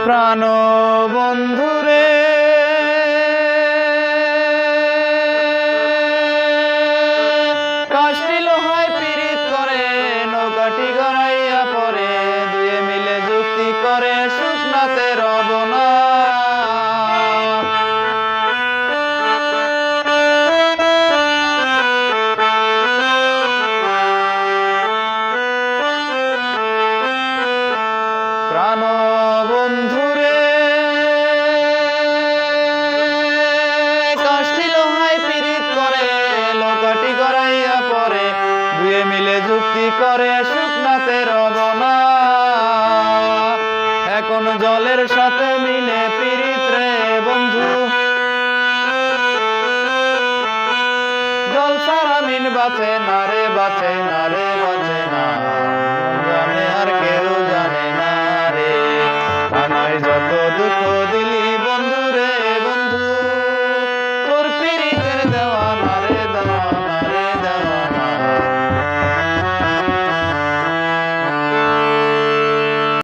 প্রাণ বন্ধুরে কাষ্টি লোহায় পীড়িত করে নৌকাটি গড়াইয়া পরে দুয়ে মিলে যুক্তি করে শুকনাতে রব না। প্রাণ বন্ধুরে কাষ্টি লোহায় পীড়িত করে নৌকাটি গড়াইয়া পরে দুয়ে মিলে যুক্তি করে শুকনাতে রব না। এখন জলের সাথে মিলে পীড়িত রে বন্ধু, জল ছাড়া মিন বাঁচে না রে, বাঁচে না রে, বাঁচে না, জানে আর কেউ জানে না রে। আমায় যত দুঃখ